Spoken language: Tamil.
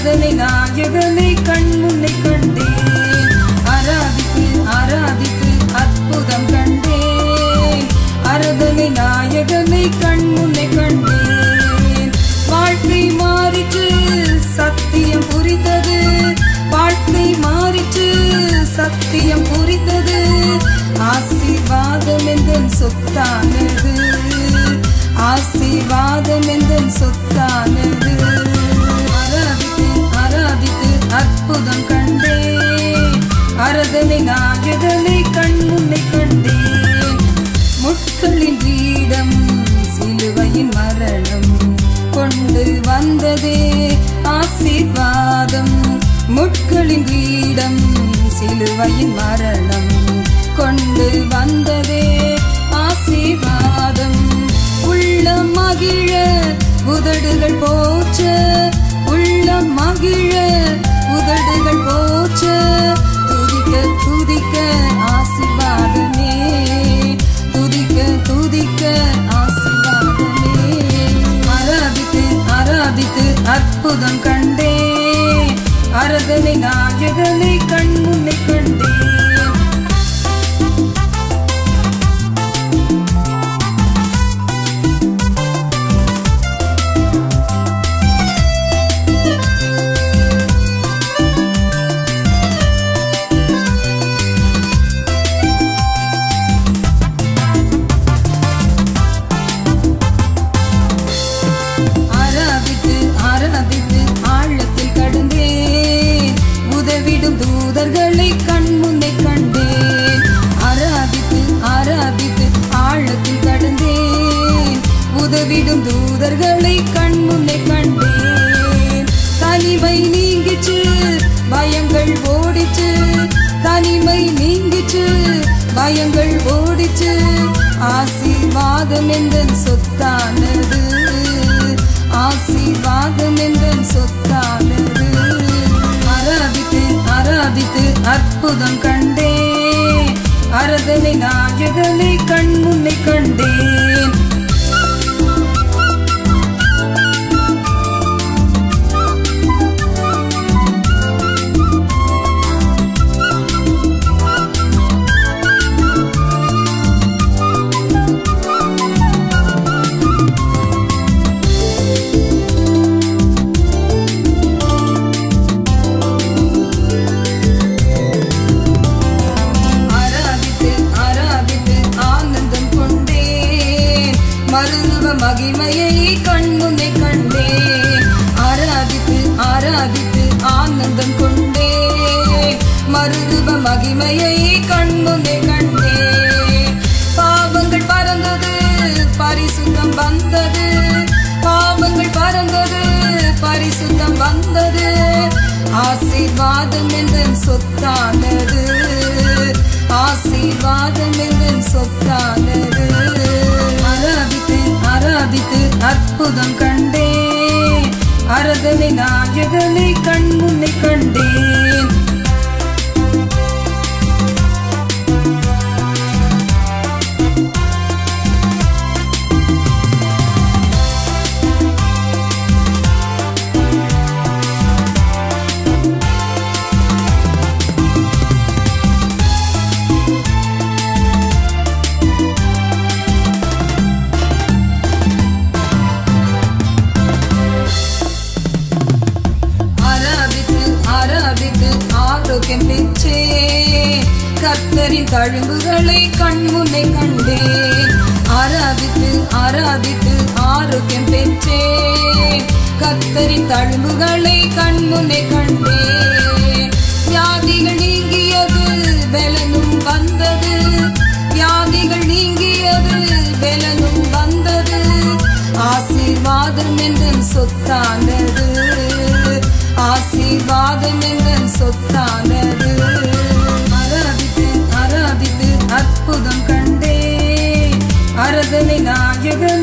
அரதனை நாயகனை கண்முன்னை கண்டேன். ஆராதித்து ஆராதித்து அற்புதம் கண்டேன். அரதனை நாயகனை கண்முன்னை கண்டேன். வாழ்க்கை மாறிற்று சத்தியம் புரிந்தது. வாழ்க்கை மாறிற்று சத்தியம் புரிந்தது. ஆசீர்வாதம் எந்தன் சொத்தானது. ஆசீர்வாதம் எந்தன் சொத்தானது. ஆராதித்து ஆராதித்து அற்புதம் கண்டேன். அரதனை நாயகனை கண்முன்னை கண்டேன். முட்களின் கிரீடம் சிலுவையின் மரணம் கொண்டு வந்ததே ஆசீர்வாதம். முட்களின் கிரீடம் சிலுவையின் மரணம் கொண்டு வந்ததே ஆசீர்வாதம். உள்ளம் மகிழ உதடுகள் போற்ற, உள்ளம் மகிழ உதடுகள் போற்ற, துதிக்க துதிக்க ஆசீர்வாதமே, துதிக்க துதிக்க ஆசீர்வாதமே. ஆராதித்து ஆராதித்து அற்புதம் கண்டேன். அரதனை நாயகனை கண்முன்னை கண்டேன். ஆராதித்து ஆராதித்து ஆழத்தில் கடந்தேன். உதவிடும் தூதர்களை கண்முன்னை கண்டேன். ஆராதித்து ஆராதித்து ஆழத்தில் கடந்தேன். உதவிடும் தூதர்களை கண்முன்னை கண்டேன். தனிமை நீங்கிச்சு பயங்கள் ஓடிச்சு. தனிமை நீங்கிச்சு பயங்கள் ஓடிச்சு. ஆசீர்வாதம் எந்தன் சொத்தானது. ஆசீர்வாதம் எந்தன் சொத்தானது. ஆராதித்து ஆராதித்து அற்புதம் கண்டேன். அரதனை நாயகனை கண்முன்னை கண்டேன். மருத்துவ மகிமையை கண்முன்னை கண்டேன். ஆராதித்து ஆராதித்து ஆனந்தம் கொண்டேன். மருத்துவ மகிமையை கண்முன்னை கண்டேன். பாவங்கள் பறந்தது பரிசுத்தம் வந்தது. பாவங்கள் பறந்தது பரிசுத்தம் வந்தது. ஆசீர்வாதம் எந்தன் சொத்தானது. ஆசீர்வாதம் எந்தன் சொத்தானது. ஆராதித்து ஆராதித்து அற்புதம் கண்டேன். அரதனை நாயகனை கண்முன்னை கண்டேன். ஆரோக்கியம் பெற்றேன். கர்த்தரின் தழும்புகளை கண்முன்னை கண்டேன். ஆராதித்து ஆராதித்து ஆரோக்கியம் பெற்றேன். கர்த்தரின் தழும்புகளை கண்முன்னை கண்டேன். வியாதிகள் நீங்கியது பெலனும் வந்தது. வியாதிகள் நீங்கியது பெலனும் வந்தது. ஆசீர்வாதம் எந்தன் சொத்தானது. ஆசீர்வாதம் எந்தன் சொத்தானது. ஆராதித்து ஆராதித்து அற்புதம் கண்டேன். அரதனை நாயகன்